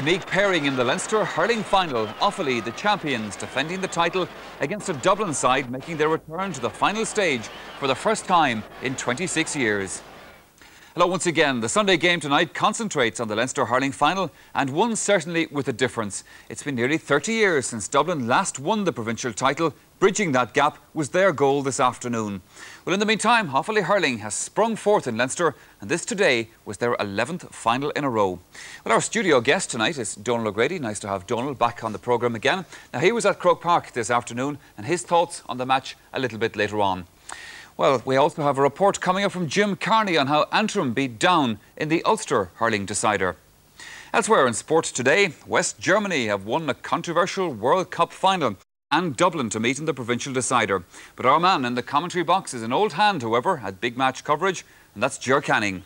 Unique pairing in the Leinster Hurling final. Offaly, the champions, defending the title against a Dublin side making their return to the final stage for the first time in 26 years. Hello once again. The Sunday game tonight concentrates on the Leinster Hurling final, and one certainly with a difference. It's been nearly 30 years since Dublin last won the provincial title. Bridging that gap was their goal this afternoon. Well, in the meantime, Offaly Hurling has sprung forth in Leinster, and this today was their 11th final in a row. Well, our studio guest tonight is Donal O'Grady. Nice to have Donal back on the programme again. Now, he was at Croke Park this afternoon, and his thoughts on the match a little bit later on. Well, we also have a report coming up from Jim Carney on how Antrim beat Down in the Ulster Hurling decider. Elsewhere in sport today, West Germany have won a controversial World Cup final, and Dublin to meet in the provincial decider. But our man in the commentary box is an old hand, however, had big match coverage, and that's Ger Canning.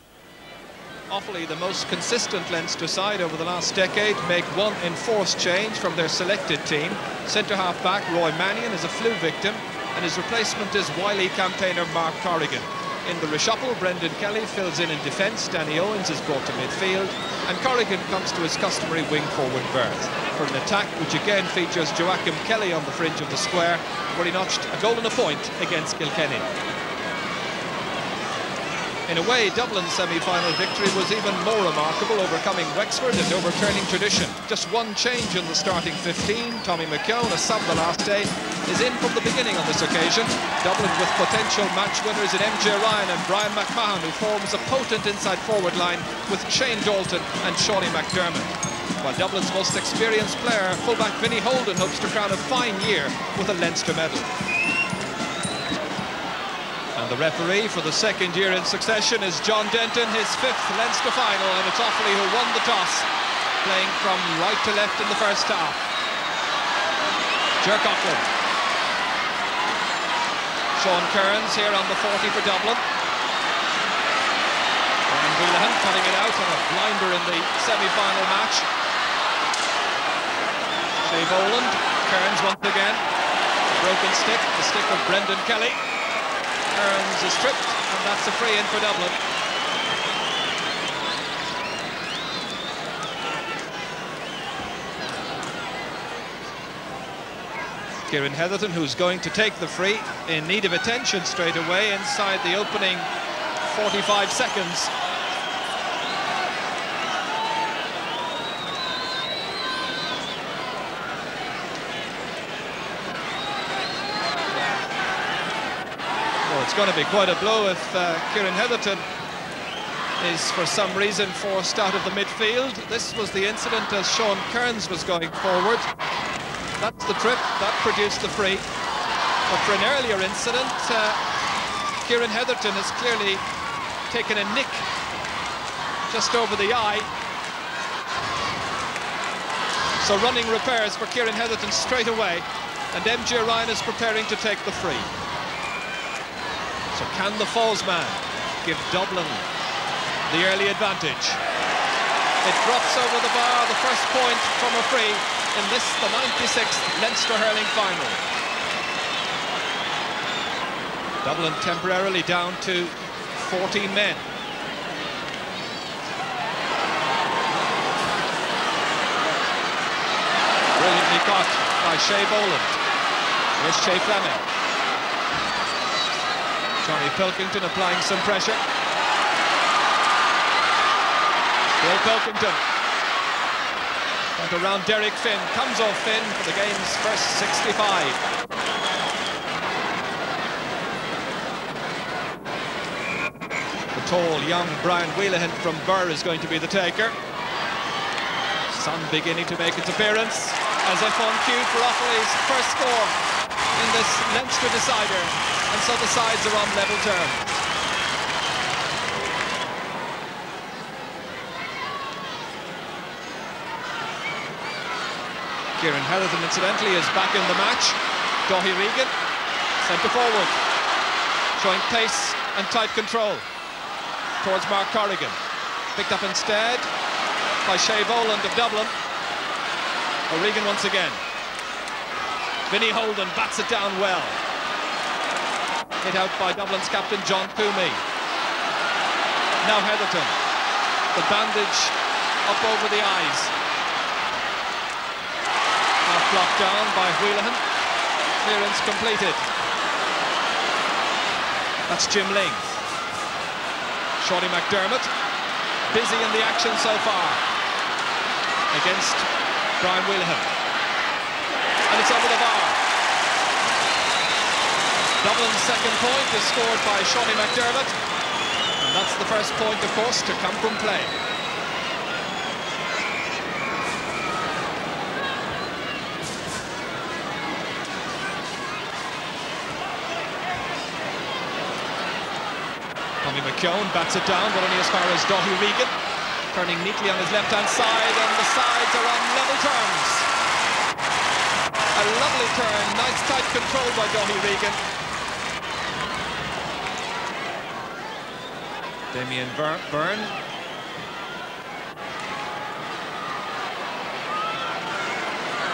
Offaly, the most consistent Leinster side over the last decade, make one enforced change from their selected team. Centre-half back Roy Mannion is a flu victim, and his replacement is wily campaigner Mark Corrigan. In the reshuffle, Brendan Kelly fills in defence, Danny Owens is brought to midfield, and Corrigan comes to his customary wing-forward berth for an attack which again features Joachim Kelly on the fringe of the square, where he notched a goal and a point against Kilkenny. In a way, Dublin's semi-final victory was even more remarkable, overcoming Wexford and overturning tradition. Just one change in the starting 15. Tommy McKeown, a sub the last day, is in from the beginning on this occasion. Dublin with potential match winners in MJ Ryan and Brian McMahon, who forms a potent inside forward line with Shane Dalton and Shawnee McDermott. While Dublin's most experienced player, fullback Vinnie Holden, hopes to crown a fine year with a Leinster medal. And the referee for the second year in succession is John Denton, his 5th Leinster final, and it's Offaly who won the toss, playing from right to left in the first half. Jerk Auckland. Sean Kearns here on the 40 for Dublin. Brian Wheelahan cutting it out on a blinder in the semi-final match. Shea Boland, Kearns once again. Broken stick, the stick of Brendan Kelly. Kearns is stripped, and that's a free in for Dublin. Kieran Heatherton, who's going to take the free, in need of attention straight away inside the opening 45 seconds. It's going to be quite a blow if Kieran Heatherton is for some reason forced out of the midfield. This was the incident as Sean Kearns was going forward. That's the trip, that produced the free. But for an earlier incident, Kieran Heatherton has clearly taken a nick just over the eye. So running repairs for Kieran Heatherton straight away, and MJ Ryan is preparing to take the free. So can the falls man give Dublin the early advantage? It drops over the bar, the first point from a free in this, the 96th Leinster Hurling final. Dublin temporarily down to 14 men. Brilliantly caught by Shea Boland. Here's Shea Fleming. Johnny Pilkington applying some pressure. Bill Pilkington. Went around Derek Finn. Comes off Finn for the game's first 65. The tall, young Brian Wheelahan from Birr is going to be the taker. Sun beginning to make its appearance, as if on cue for Offaly's first score in this Leinster decider. And so the sides are on level terms. Kieran Heatherton, incidentally, is back in the match. Daithí Regan, centre forward, showing pace and tight control towards Mark Corrigan. Picked up instead by Shea Boland of Dublin. O'Regan once again. Vinnie Holden bats it down well. Hit out by Dublin's captain John Toomey. Now Heatherton. The bandage up over the eyes. Blocked down by Wheelahan. Clearance completed. That's Jim Ling. Shorty McDermott, busy in the action so far against Brian Wheelahan. And it's over the bar. Dublin's second point is scored by Shorty McDermott. And that's the first point, of course, to come from play. Tommy McKeown bats it down, but only as far as Daithí Regan, turning neatly on his left-hand side, and the sides are on level terms. A lovely turn, nice tight control by Daithí Regan. Damien Byrne.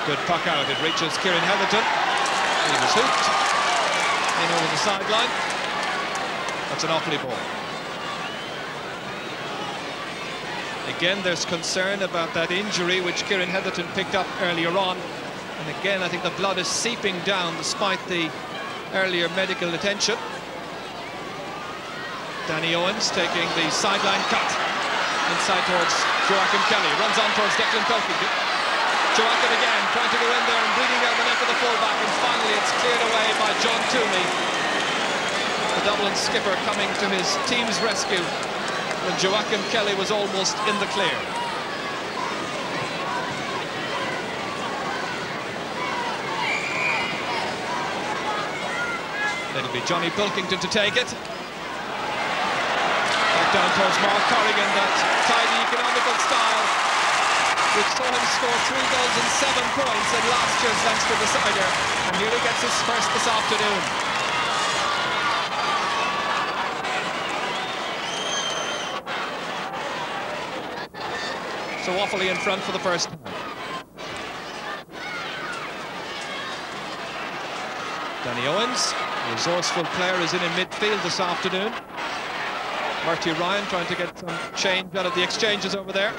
Good puck out, it reaches Kieran Heatherton. He was hooked in over the sideline. That's an Offaly ball. Again, there's concern about that injury which Kieran Heatherton picked up earlier on. And again, I think the blood is seeping down despite the earlier medical attention. Danny Owens taking the sideline cut inside towards Joachim Kelly. Runs on towards Declan Pilkington. Joachim again trying to go in there and bleeding down the neck of the fullback. And finally it's cleared away by John Toomey. The Dublin skipper coming to his team's rescue when Joachim Kelly was almost in the clear. It'll be Johnny Pilkington to take it. Back down towards Mark Corrigan, that tidy, economical style, which saw him score 3 goals and 7 points in last year's Leinster decider. And here he gets his first this afternoon. So Offaly in front for the first time. Danny Owens, a resourceful player, is in midfield this afternoon. Murty Ryan trying to get some change out of the exchanges over there.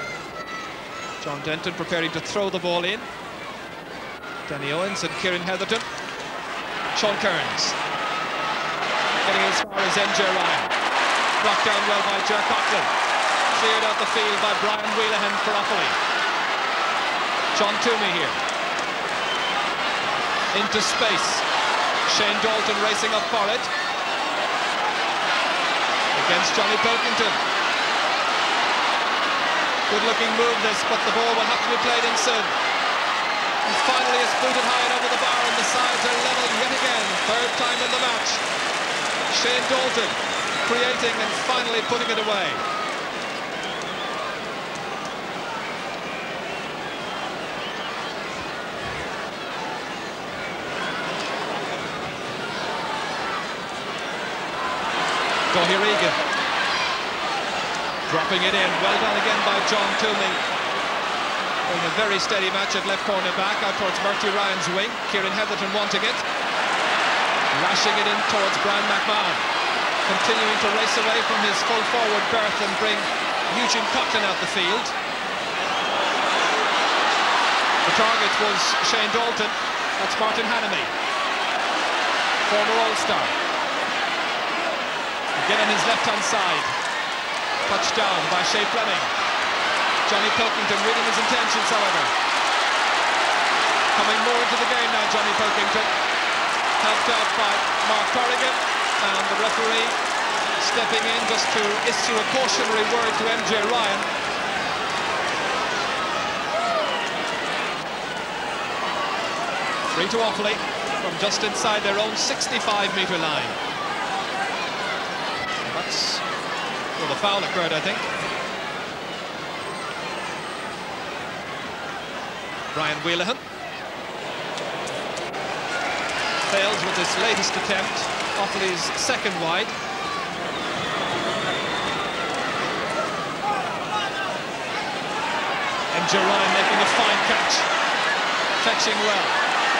John Denton preparing to throw the ball in. Danny Owens and Kieran Heatherton. Sean Kearns getting as far as MJ Ryan. Blocked down well by Ger Coughlin. Cleared out the field by Brian Wheelahan for Offaly. John Toomey here. Into space. Shane Dalton racing up for it. Against Johnny Pilkington. Good looking move this, but the ball will have to be played in soon. And finally it's booted high and over the bar, and the sides are level yet again. Third time in the match. Shane Dalton creating and finally putting it away. Daithí Regan dropping it in, well done again by John Toomey. In a very steady match at left corner back, out towards Murty Ryan's wing. Kieran Heatherton wanting it, lashing it in towards Brian McMahon, continuing to race away from his full forward berth and bring Eugene Coughlin out the field. The target was Shane Dalton, that's Martin Hannamy, former All-Star. Again on his left-hand side. Touched down by Shea Fleming. Johnny Pilkington reading his intentions, however. Coming more into the game now, Johnny Pilkington. Helped out by Mark Corrigan. And the referee stepping in just to issue a cautionary word to MJ Ryan. Free to Offaly from just inside their own 65-metre line. That's where the foul occurred, I think. Brian Wheelahan fails with his latest attempt, Offaly's second wide. MJ Ryan making a fine catch, fetching well.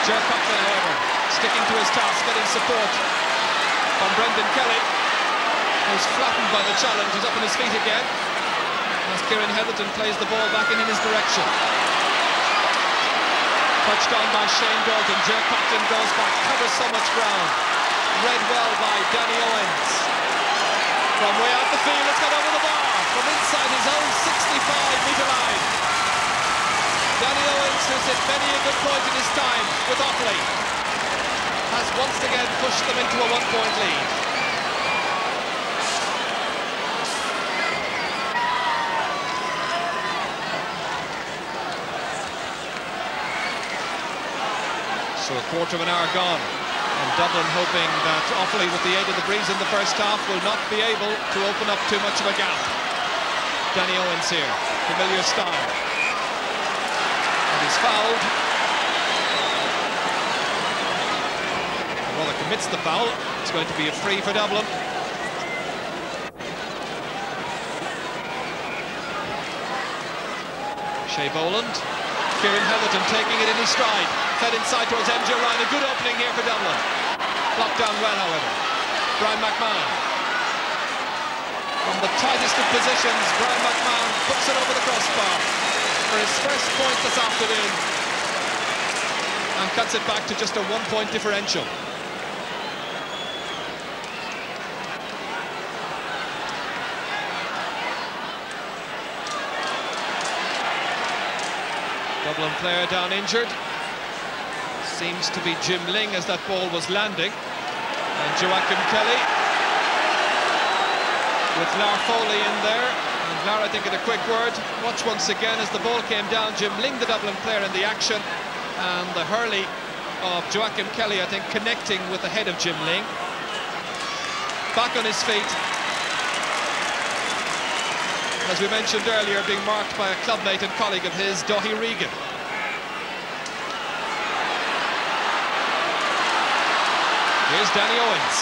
Ger Coughlin, however, sticking to his task, getting support from Brendan Kelly, who's flattened by the challenge. He's up on his feet again as Kieran Heatherton plays the ball back in his direction. Touched on by Shane Dalton. Ger Coughlin goes back, covers so much ground. Read well by Danny Owens. From way out the field, it's got over the bar. From inside his own 65-metre line. Danny Owens, who's hit many a good point in his time with Offaly, has once again pushed them into a one-point lead. So a quarter of an hour gone, and Dublin hoping that Offaly, with the aid of the breeze in the first half, will not be able to open up too much of a gap. Danny Owens here, familiar style. And he's fouled. Well, commits the foul. It's going to be a free for Dublin. Shea Boland. Kieran Heatherton taking it in his stride. Fed inside towards MJ Ryan. A good opening here for Dublin. Blocked down well, however. Brian McMahon. From the tightest of positions, Brian McMahon puts it over the crossbar for his first point this afternoon. And cuts it back to just a one-point differential. Dublin player down injured. Seems to be Jim Ling as that ball was landing. And Joachim Kelly with Lar Foley in there. And Lar, I think, in a quick word. Watch once again as the ball came down. Jim Ling, the Dublin player, in the action. And the hurley of Joachim Kelly, I think, connecting with the head of Jim Ling. Back on his feet. As we mentioned earlier, being marked by a clubmate and colleague of his, Daithí Regan. Here's Danny Owens.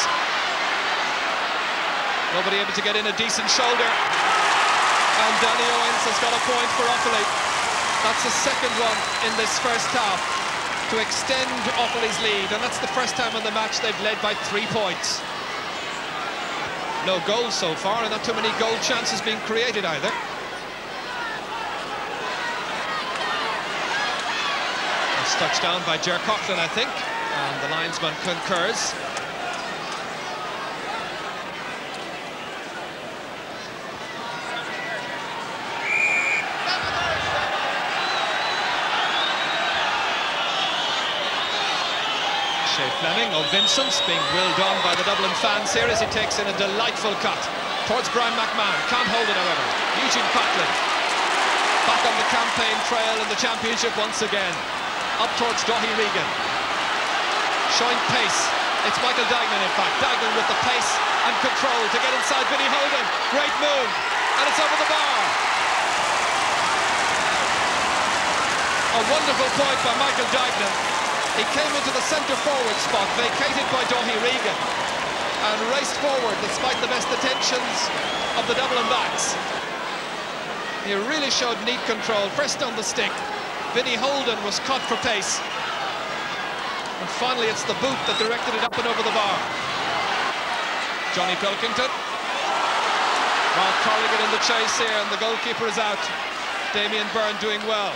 Nobody able to get in a decent shoulder. And Danny Owens has got a point for Offaly. That's the second one in this first half to extend Offaly's lead. And that's the first time in the match they've led by 3 points. No goals so far, and not too many goal chances being created either. It's touched down by Ger Coughlin, I think, and the linesman concurs. Shea Fleming, or Vincent's, being willed on by the Dublin fans here as he takes in a delightful cut towards Brian McMahon. Can't hold it, however. Eugene Coughlin back on the campaign trail in the championship once again. Up towards Daithí Regan. Showing pace. It's Michael Dignan, in fact. Dignan with the pace and control to get inside Vinnie Holden. Great move. And it's over the bar. A wonderful point by Michael Dignan. He came into the centre-forward spot, vacated by Daithí Regan, and raced forward despite the best attentions of the Dublin backs. He really showed neat control, first on the stick. Vinnie Holden was caught for pace. And finally it's the boot that directed it up and over the bar. Johnny Pilkington. Mark Corrigan in the chase here, and the goalkeeper is out. Damien Byrne doing well.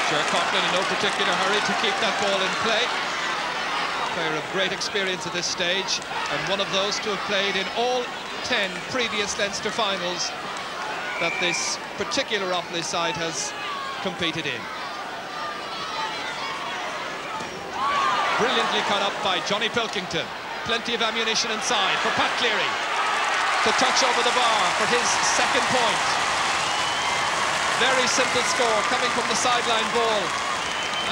Ger Coughlin in no particular hurry to keep that ball in play. Player of great experience at this stage, and one of those to have played in all 10 previous Leinster finals that this particular Offaly side has competed in. Brilliantly cut up by Johnny Pilkington. Plenty of ammunition inside for Pat Cleary to touch over the bar for his second point. Very simple score coming from the sideline ball,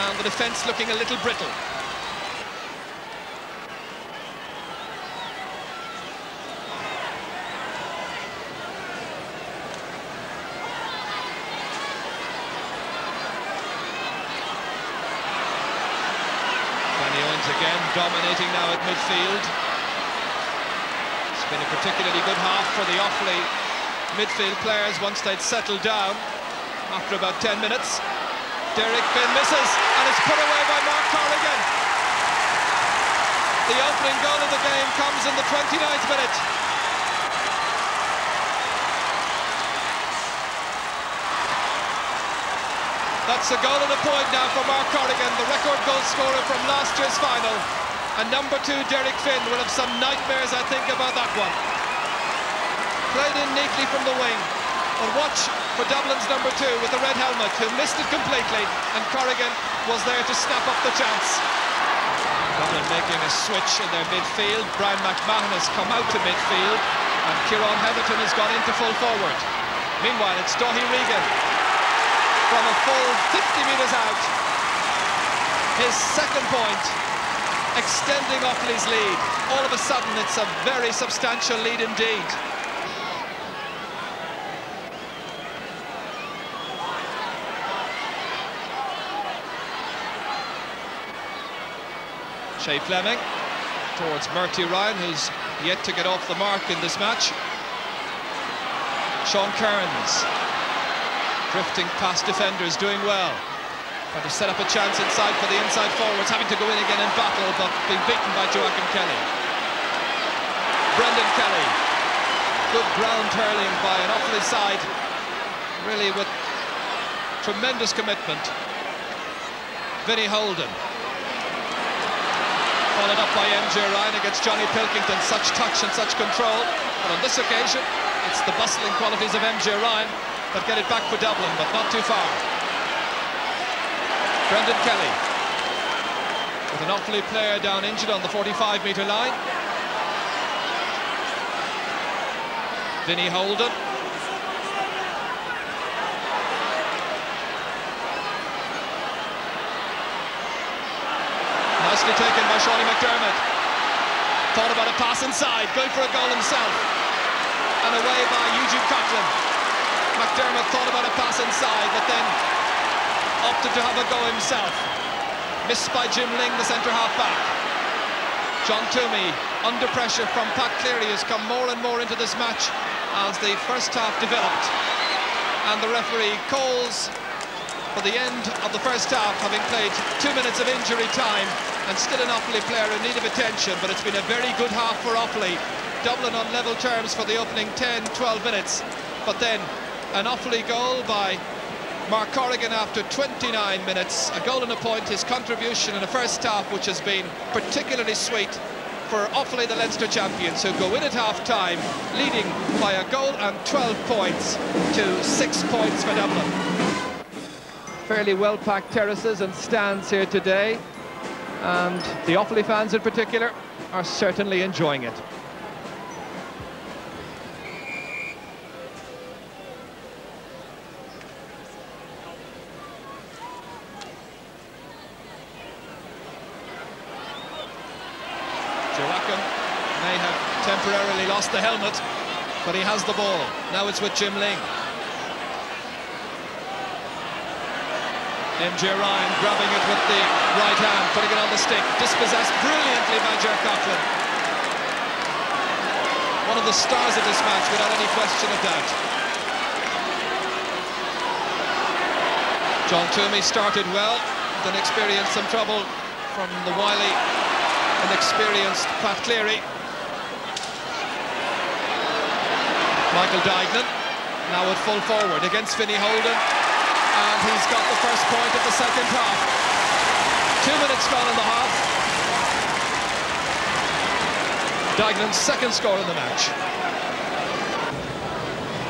and the defence looking a little brittle. Danny Owens again dominating now at midfield. It's been a particularly good half for the Offaly midfield players once they'd settled down. After about 10 minutes, Derek Finn misses, and it's put away by Mark Corrigan. The opening goal of the game comes in the 29th minute. That's a goal and a point now for Mark Corrigan, the record goal scorer from last year's final. And number 2, Derek Finn, will have some nightmares, I think, about that one. Played in neatly from the wing. But watch for Dublin's number 2 with the red helmet, who missed it completely, and Corrigan was there to snap up the chance. Dublin making a switch in their midfield. Brian McMahon has come out to midfield, and Kieran Heatherton has gone into full forward. Meanwhile, it's Daithí Regan from a full 50 metres out. His second point, extending Offaly's lead. All of a sudden, it's a very substantial lead indeed. Shea Fleming towards Murty Ryan, who's yet to get off the mark in this match. Sean Kearns drifting past defenders, doing well. Trying to set up a chance inside for the inside forwards, having to go in again in battle, but being beaten by Joachim Kelly. Brendan Kelly. Good ground hurling by an Offaly side, really with tremendous commitment. Vinnie Holden. Followed up by MJ Ryan against Johnny Pilkington. Such touch and such control. But on this occasion, it's the bustling qualities of MJ Ryan that get it back for Dublin, but not too far. Brendan Kelly with an Offaly player down injured on the 45-metre line. Vinnie Holden. Nicely taken by Shawnee McDermott. Thought about a pass inside, going for a goal himself. And away by Eugene Coughlin. McDermott thought about a pass inside, but then opted to have a go himself. Missed by Jim Ling, the centre-half back. John Toomey, under pressure from Pat Cleary, has come more and more into this match as the first half developed. And the referee calls for the end of the first half, having played 2 minutes of injury time, and still an Offaly player in need of attention, but it's been a very good half for Offaly. Dublin on level terms for the opening 10-12 minutes, but then an Offaly goal by Mark Corrigan after 29 minutes, a goal and a point, his contribution in the first half, which has been particularly sweet for Offaly, the Leinster champions, who go in at half-time, leading by a goal and 12 points to 6 points for Dublin. Fairly well-packed terraces and stands here today, and the Offaly fans in particular are certainly enjoying it. Joachim may have temporarily lost the helmet, but he has the ball. Now it's with Jim Ling. MJ Ryan grabbing it with the right hand, putting it on the stick, dispossessed brilliantly by Ger Coughlin. One of the stars of this match, without any question of doubt. John Toomey started well, then experienced some trouble from the wily and experienced Pat Cleary. Michael Duignan now at full forward against Vinnie Holden. And he's got the first point of the second half. 2 minutes gone in the half. Duignan's second score in the match.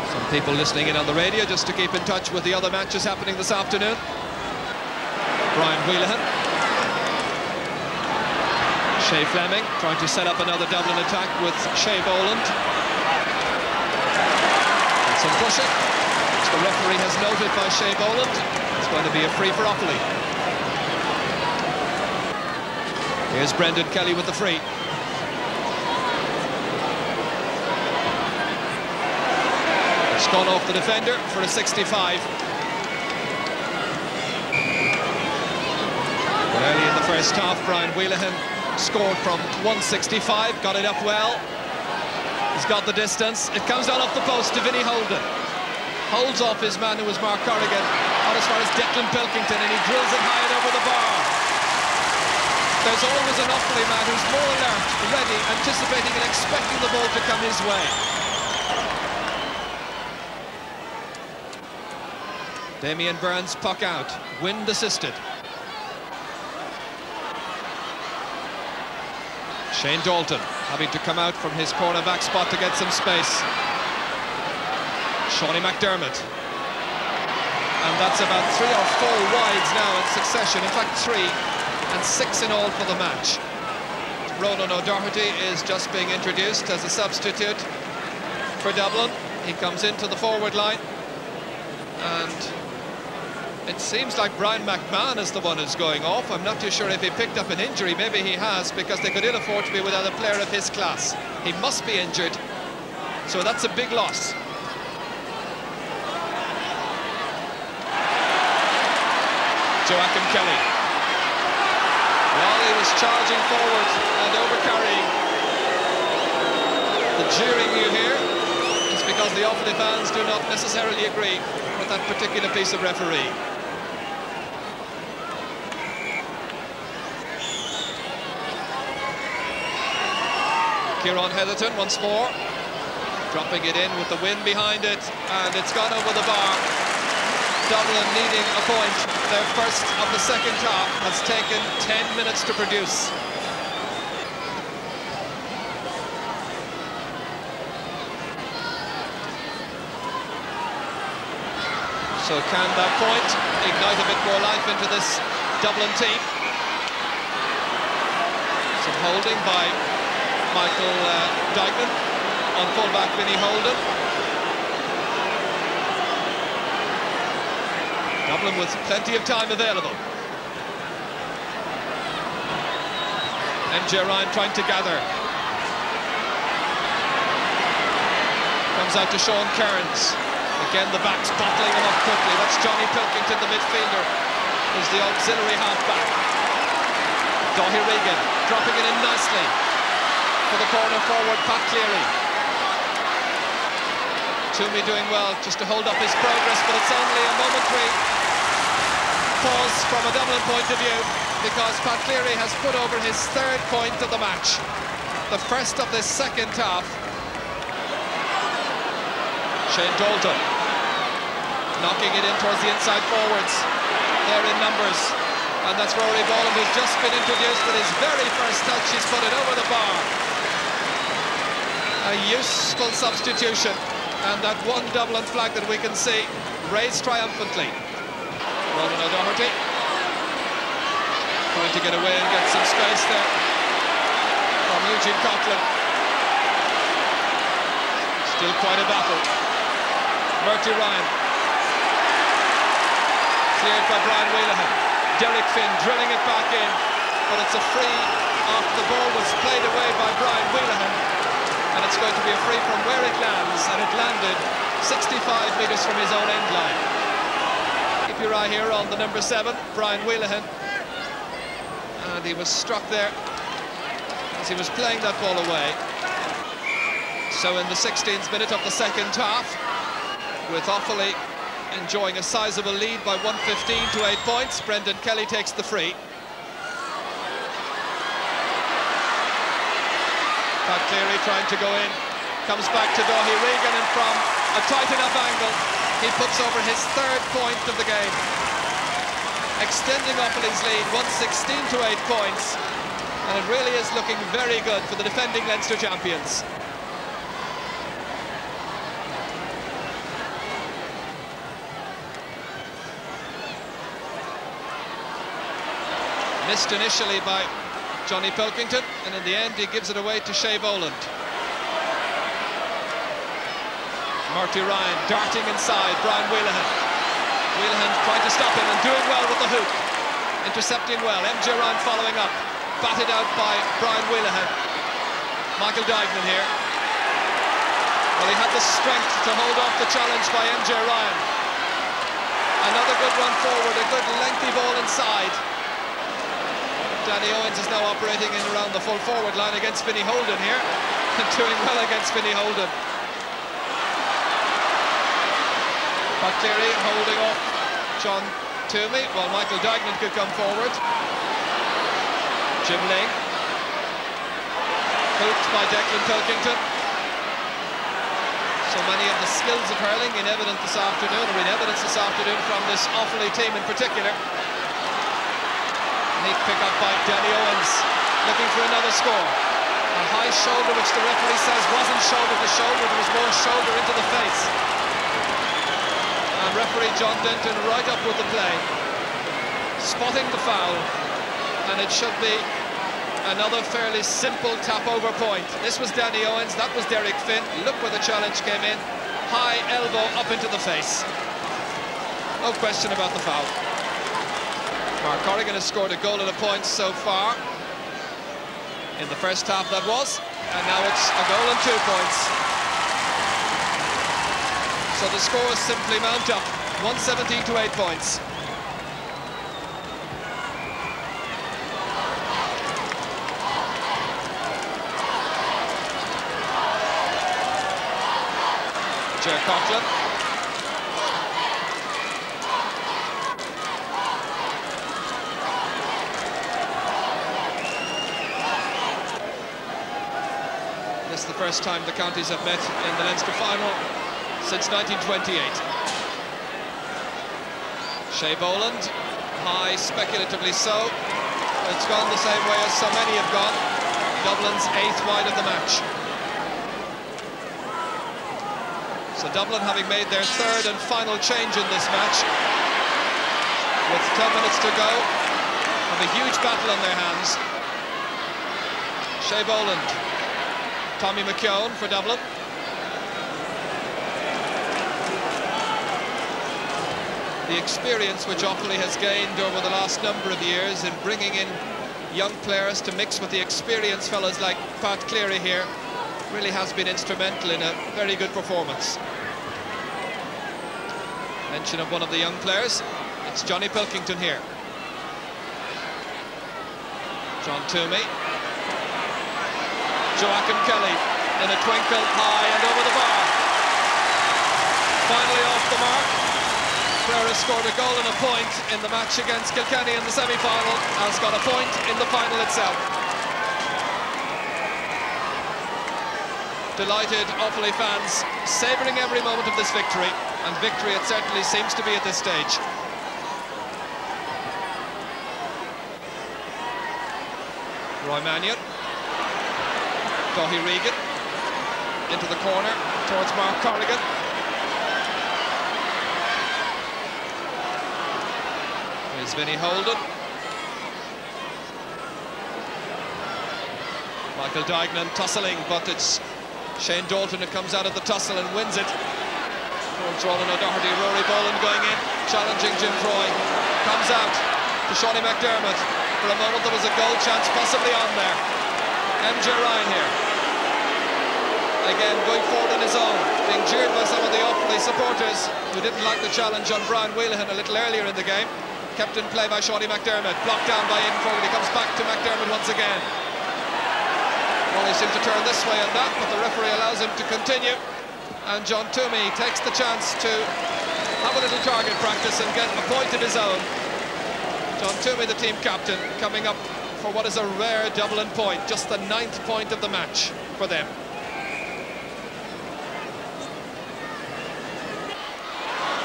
Some people listening in on the radio just to keep in touch with the other matches happening this afternoon. Brian Wheelahan. Shea Fleming trying to set up another Dublin attack with Shea Boland. And some pushing. The referee has noted by Shea Boland. It's going to be a free for Offaly. Here's Brendan Kelly with the free. It's gone off the defender for a 65. But early in the first half, Brian Wheelahan scored from 165, got it up well. He's got the distance. It comes down off the post to Vinnie Holden. Holds off his man, who was Mark Corrigan, out as far as Declan Pilkington, and he drills it high and over the bar. There's always an Offaly man who's more alert, ready, anticipating and expecting the ball to come his way. Damien Burns puck out, wind assisted. Shane Dalton having to come out from his cornerback spot to get some space. Shawnee McDermott. And that's about 3 or 4 wides now in succession. In fact, 3 and 6 in all for the match. Ronan O'Doherty is just being introduced as a substitute for Dublin. He comes into the forward line. And it seems like Brian McMahon is the one who's going off. I'm not too sure if he picked up an injury. Maybe he has, because they could ill afford to be without a player of his class. He must be injured. So that's a big loss. Joachim Kelly. While he was charging forward and overcarrying, the jeering you hear is because the Offaly fans do not necessarily agree with that particular piece of referee. Kieran Heatherton once more, dropping it in with the wind behind it, and it's gone over the bar. Dublin needing a point. Their first of the second half has taken 10 minutes to produce. So can that point ignite a bit more life into this Dublin team? Some holding by Michael Duignan on fullback Vinnie Holden. Dublin with plenty of time available. MJ Ryan trying to gather. Comes out to Sean Kearns. Again, the backs bottling him up quickly. That's Johnny Pilkington, the midfielder, who's the auxiliary half-back. Dáithí Regan dropping it in nicely for the corner forward, Pat Cleary. Toomey doing well just to hold up his progress, but it's only a momentary pause from a Dublin point of view, because Pat Cleary has put over his 3rd point of the match, the first of this second half. Shane Dalton knocking it in towards the inside forwards. They're in numbers, and that's Rory Boland, who's just been introduced with his very first touch. He's put it over the bar. A useful substitution, and that one Dublin flag that we can see raised triumphantly. Ronan O'Doherty trying to get away and get some space there from Eugene Coughlin. Still quite a battle. Murty Ryan cleared by Brian Wheelahan. Derek Finn drilling it back in, but it's a free after the ball was played away by Brian Wheelahan, and it's going to be a free from where it lands, and it landed 65 metres from his own end line. Keep your eye here on the number 7, Brian Wheelahan, and he was struck there as he was playing that ball away. So in the 16th minute of the second half, with Offaly enjoying a sizable lead by 115 to 8 points, Brendan Kelly takes the free. Pat Cleary trying to go in, comes back to Dáithí Regan, and from a tight enough angle, he puts over his 3rd point of the game, extending Offaly's lead 116 to 8 points, and it really is looking very good for the defending Leinster champions. Missed initially by Johnny Pilkington, and in the end he gives it away to Shea Boland. Murty Ryan darting inside, Brian Wheelahan. Wheelahan trying to stop him and doing well with the hook. Intercepting well, MJ Ryan following up. Batted out by Brian Wheelahan. Michael Duignan here. Well, he had the strength to hold off the challenge by MJ Ryan. Another good run forward, a good lengthy ball inside. Danny Owens is now operating in around the full forward line against Vinnie Holden here, and doing well against Vinnie Holden. Pat Cleary holding off John Toomey, while Michael Duignan could come forward. Jim Ling, hooked by Declan Pilkington. So many of the skills of hurling in evidence this afternoon from this Offaly team in particular. Neat pick up by Danny Owens, looking for another score. A high shoulder, which the referee says wasn't shoulder to shoulder, there was more shoulder into the face. And referee John Denton right up with the play, spotting the foul, and it should be another fairly simple tap-over point. This was Danny Owens, that was Derek Finn. Look where the challenge came in. High elbow up into the face. No question about the foul. Mark Corrigan has scored a goal and a point so far. In the first half that was. And now it's a goal and 2 points. So the scores simply mount up. 117 to 8 points. Ger Coughlin. This is the first time the counties have met in the Leinster final since 1928. Shea Boland, high, speculatively so. It's gone the same way as so many have gone. Dublin's 8th wide of the match. So Dublin, having made their 3rd and final change in this match, with 10 minutes to go, have a huge battle on their hands. Shea Boland, Tommy McKeown for Dublin. The experience which Offaly has gained over the last number of years in bringing in young players to mix with the experienced fellas like Pat Cleary here really has been instrumental in a very good performance. Mention of one of the young players, it's Johnny Pilkington here. John Toomey. Joachim Kelly in a twinkle, high and over the bar. Finally off the mark. Clare has scored a goal and a point in the match against Kilkenny in the semi-final, has got a point in the final itself. Delighted Offaly fans, savouring every moment of this victory, and victory it certainly seems to be at this stage. Roy Mannion, Dáithí Regan, into the corner towards Mark Corrigan. Here's Vinnie Holden. Michael Duignan tussling, but it's Shane Dalton who comes out of the tussle and wins it. Towards Roland O'Doherty, Rory Boland going in, challenging Jim Troy. Comes out to Shawnee McDermott. For a moment there was a goal chance possibly on there. MJ Ryan here. Again, going forward on his own, being jeered by some of the Offaly supporters who didn't like the challenge on Brian Wheelahan a little earlier in the game. Kept in play by Shawnee McDermott, blocked down by Aidan Fogarty, comes back to McDermott once again. Well, he seemed to turn this way and that, but the referee allows him to continue. And John Toomey takes the chance to have a little target practice and get a point of his own. John Toomey, the team captain, coming up for what is a rare Dublin point, just the 9th point of the match for them.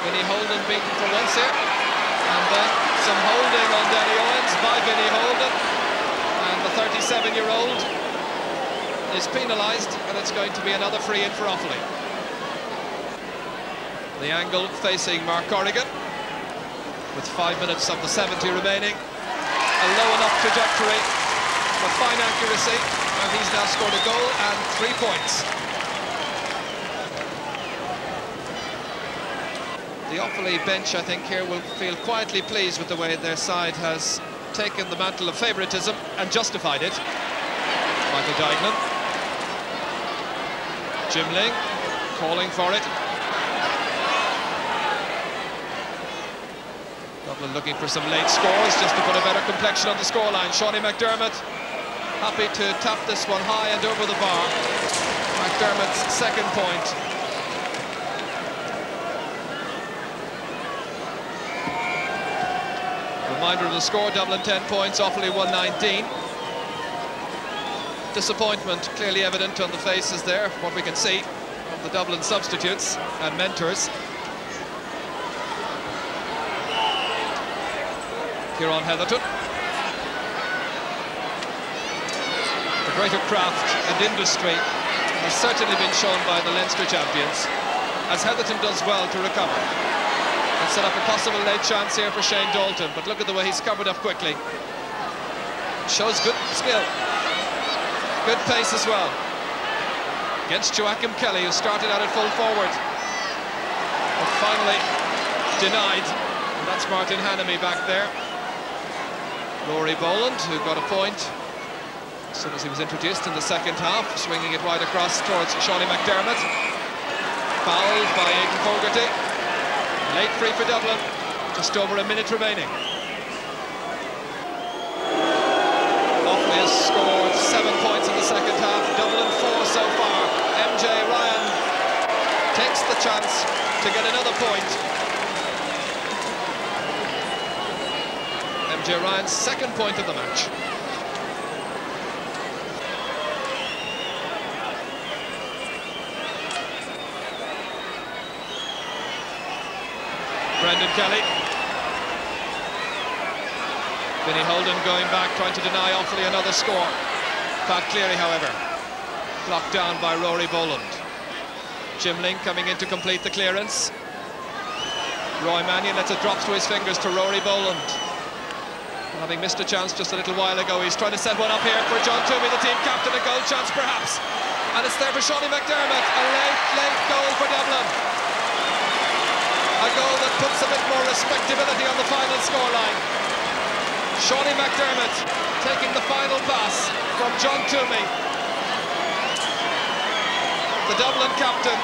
Vinnie Holden beaten for once here, and then some holding on Danny Owens by Vinnie Holden, and the 37-year-old is penalised, and it's going to be another free in for Offaly. The angle facing Mark Corrigan, with 5 minutes of the 70 remaining. A low enough trajectory, but fine accuracy, and he's now scored a goal and 3 points. The Offaly bench, I think, here will feel quietly pleased with the way their side has taken the mantle of favouritism and justified it. Michael Duignan. Jim Ling calling for it. Dublin looking for some late scores just to put a better complexion on the scoreline. Shawnee McDermott happy to tap this one high and over the bar. McDermott's 2nd point. Reminder of the score, Dublin 10 points, Offaly 119. Disappointment clearly evident on the faces there, from what we can see. of the Dublin substitutes and mentors. Kieran Heatherton. The greater craft and industry has certainly been shown by the Leinster champions, as Heatherton does well to recover and set up a possible late chance here for Shane Dalton, but look at the way he's covered up quickly. Shows good skill, good pace as well. Against Joachim Kelly, who started out at full forward, but finally denied. And that's Martin Hannamy back there. Rory Boland, who got a point as soon as he was introduced in the second half, swinging it wide across towards Shawnee McDermott. Fouled by Aidan Fogarty. Late free for Dublin, just over a minute remaining. Offaly has scored 7 points in the second half, Dublin 4 so far. MJ Ryan takes the chance to get another point. MJ Ryan's second point of the match. Brendan Kelly. Vinnie Holden going back, trying to deny Offaly another score. Pat Cleary, however, blocked down by Rory Boland. Jim Link coming in to complete the clearance. Roy Mannion lets it drop through his fingers to Rory Boland. Having missed a chance just a little while ago, he's trying to set one up here for John Toomey, the team captain, a goal chance perhaps. And it's there for Shawnee McDermott, a late goal for Dublin. A goal that puts a bit more respectability on the final scoreline. Shawnee McDermott taking the final pass from John Toomey. The Dublin captain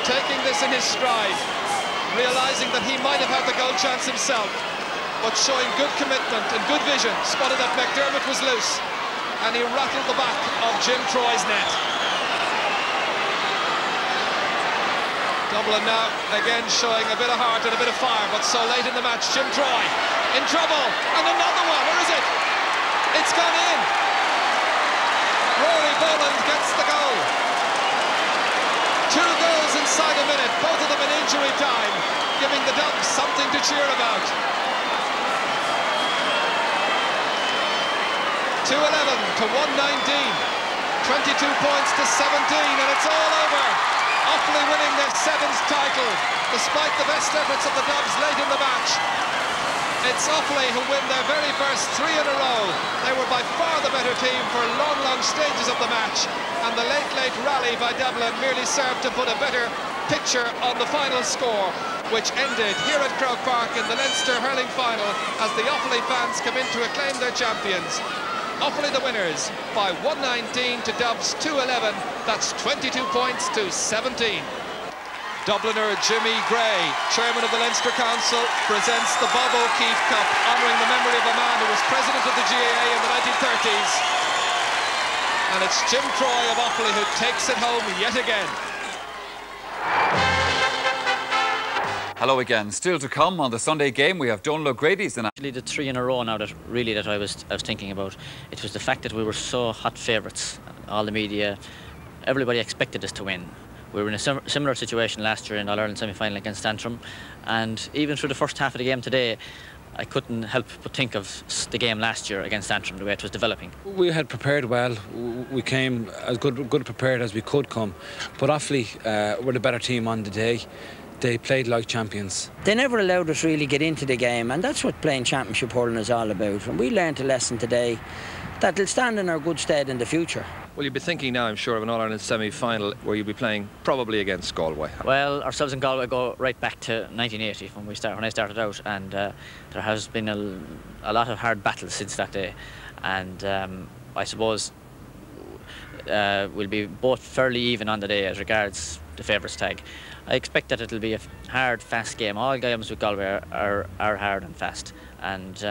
taking this in his stride, realising that he might have had the goal chance himself, but showing good commitment and good vision, spotted that McDermott was loose, and he rattled the back of Jim Troy's net. Dublin now again showing a bit of heart and a bit of fire, but so late in the match. Jim Troy in trouble, and another one. Where is it? It's gone in. Rory Boland gets the goal. 2 goals inside a minute, both of them in injury time, giving the Dubs something to cheer about. 2-11 to 119, 22 points to 17, and it's all over. Offaly winning their 7th title, despite the best efforts of the Dubs late in the match. It's Offaly who win their very first 3 in a row. They were by far the better team for long stages of the match, and the late rally by Dublin merely served to put a better picture on the final score, which ended here at Croke Park in the Leinster hurling final as the Offaly fans come in to acclaim their champions. Offaly the winners by 119 to Dubs 211. That's 22 points to 17. Dubliner Jimmy Gray, chairman of the Leinster Council, presents the Bob O'Keefe Cup, honouring the memory of a man who was president of the GAA in the 1930s. And it's Jim Troy of Offaly who takes it home yet again. Hello again. Still to come on the Sunday game, we have Donal O'Grady's. Actually, the 3 in a row now that I was thinking about. It was the fact that we were so hot favourites. All the media, everybody expected us to win. We were in a similar situation last year in All-Ireland semi-final against Antrim, and even through the first half of the game today, I couldn't help but think of the game last year against Antrim, the way it was developing. We had prepared well. We came as good prepared as we could come, but Offaly were the better team on the day. They played like champions. They never allowed us really get into the game, and that's what playing championship hurling is all about. And we learned a lesson today that will stand in our good stead in the future. Well, you'll be thinking now, I'm sure, of an All-Ireland semi-final where you'll be playing probably against Galway. Well, ourselves and Galway go right back to 1980 when I started out, and there has been a lot of hard battles since that day, and I suppose we'll be both fairly even on the day as regards the favourites tag. I expect that it'll be a hard, fast game. All games with Galway are hard and fast, and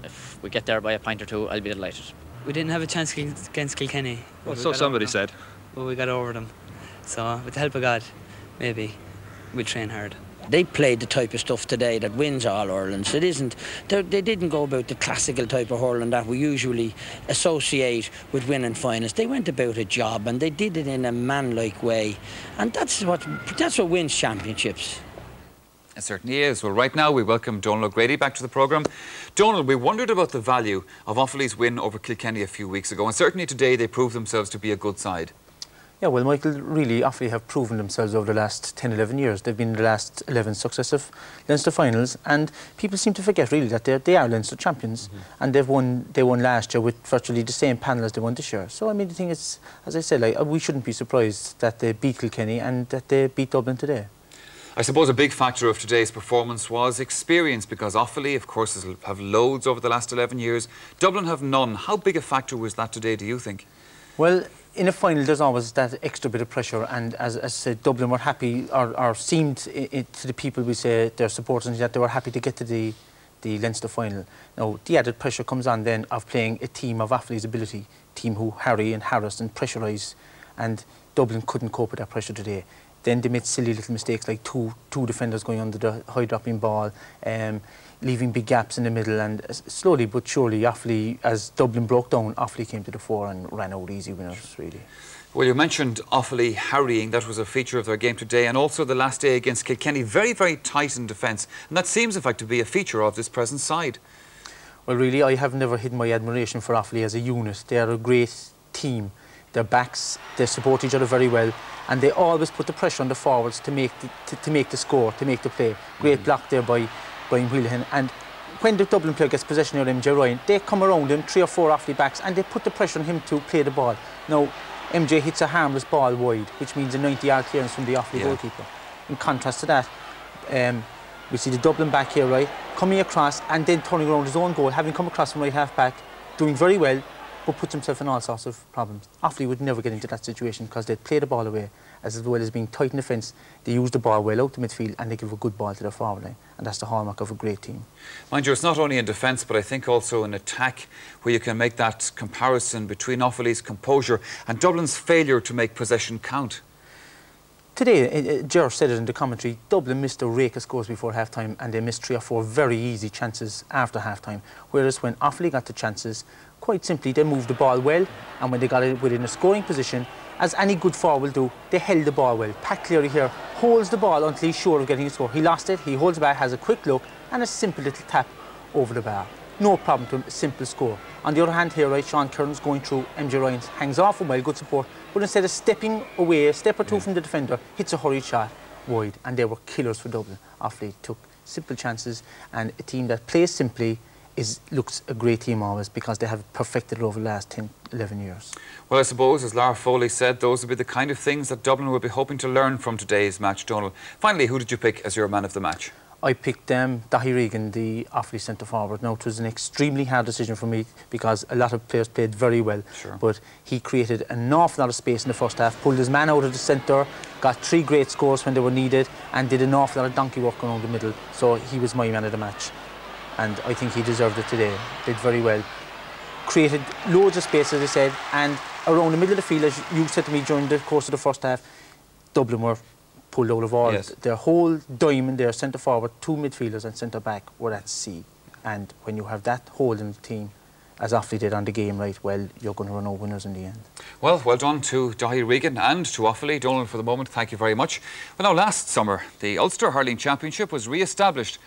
if we get there by a point or two, I'll be delighted. We didn't have a chance against Kilkenny. Well, so somebody said. But we got over them. So with the help of God, maybe we'll train hard. They played the type of stuff today that wins All-Irelands. It isn't, they didn't go about the classical type of hurling that we usually associate with winning finals. They went about a job and they did it in a man-like way. And that's what wins championships. It certainly is. Well, right now we welcome Donal O'Grady back to the programme. Donal, we wondered about the value of Offaly's win over Kilkenny a few weeks ago, and certainly today they proved themselves to be a good side. Yeah, well, Michael, really, Offaly have proven themselves over the last 10, 11 years. They've been in the last 11 successive Leinster finals, and people seem to forget, really, that they are Leinster champions, and they won last year with virtually the same panel as they won this year. So, I mean, the thing is, as I said, like, we shouldn't be surprised that they beat Kilkenny and that they beat Dublin today. I suppose a big factor of today's performance was experience, because Offaly, of course, have loads over the last 11 years. Dublin have none. How big a factor was that today, do you think? Well, in a final, there's always that extra bit of pressure, and as I said, Dublin were happy, or seemed to the people, we say, their supporters, that they were happy to get to the Leinster final. Now, the added pressure comes on then of playing a team of Offaly's ability, team who harry and harass and pressurise, and Dublin couldn't cope with that pressure today. Then they made silly little mistakes, like two defenders going under the high-dropping ball, leaving big gaps in the middle, and slowly but surely, Offaly, as Dublin broke down, Offaly came to the fore and ran out easy winners, really. Well, you mentioned Offaly harrying. That was a feature of their game today, and also the last day against Kilkenny. Very, very tight in defence, and that seems, in fact, to be a feature of this present side. Well, really, I have never hidden my admiration for Offaly as a unit. They are a great team. Their backs, they support each other very well, and they always put the pressure on the forwards to make the score, to make the play. Great block there by Brian Wheelahan. And when the Dublin player gets possession of MJ Ryan, they come around him, 3 or 4 Offaly backs, and they put the pressure on him to play the ball. Now, MJ hits a harmless ball wide, which means a 90-yard clearance from the Offaly goalkeeper. In contrast to that, we see the Dublin back here, right, coming across and then turning around his own goal, having come across from right half-back, doing very well, but puts himself in all sorts of problems. Offaly would never get into that situation because they'd play the ball away, as well as being tight in defence. They use the ball well out the midfield and they give a good ball to their forward line, and that's the hallmark of a great team. Mind you, it's not only in defence, but I think also in attack, where you can make that comparison between Offaly's composure and Dublin's failure to make possession count. Today, Ger said it in the commentary, Dublin missed a rake of scores before half-time and they missed 3 or 4 very easy chances after half-time, whereas when Offaly got the chances, quite simply, they moved the ball well, and when they got it within a scoring position, as any good forward will do, they held the ball well. Pat Cleary here holds the ball until he's sure of getting a score. He lost it, he holds back, has a quick look, and a simple little tap over the bar. No problem to him, a simple score. On the other hand here, right, Sean Kearns going through, MJ Ryan hangs off him well, good support, but instead of stepping away, a step or two from the defender, hits a hurried shot wide, and they were killers for Dublin. Offaly took simple chances, and a team that plays simply looks a great team always, because they have perfected it over the last 10, 11 years. Well, I suppose, as Lara Foley said, those would be the kind of things that Dublin will be hoping to learn from today's match. Donal, finally, who did you pick as your man of the match? I picked Dahi Regan, the Offaly centre forward. Now, it was an extremely hard decision for me because a lot of players played very well. Sure. But he created an awful lot of space in the first half, pulled his man out of the centre, got 3 great scores when they were needed, and did an awful lot of donkey work around the middle. So he was my man of the match. And I think he deserved it today. Did very well. Created loads of space, as I said, and around the middle of the field, as you said to me during the course of the first half, Dublin were pulled out of all. Yes. Their whole diamond there, centre forward, 2 midfielders and centre back, were at sea. And when you have that hole in the team, as Offaly did on the game, right, well, you're going to run out winners in the end. Well done to Dahi Regan and to Offaly. Donal, for the moment, thank you very much. Well, now, last summer, the Ulster Hurling Championship was re-established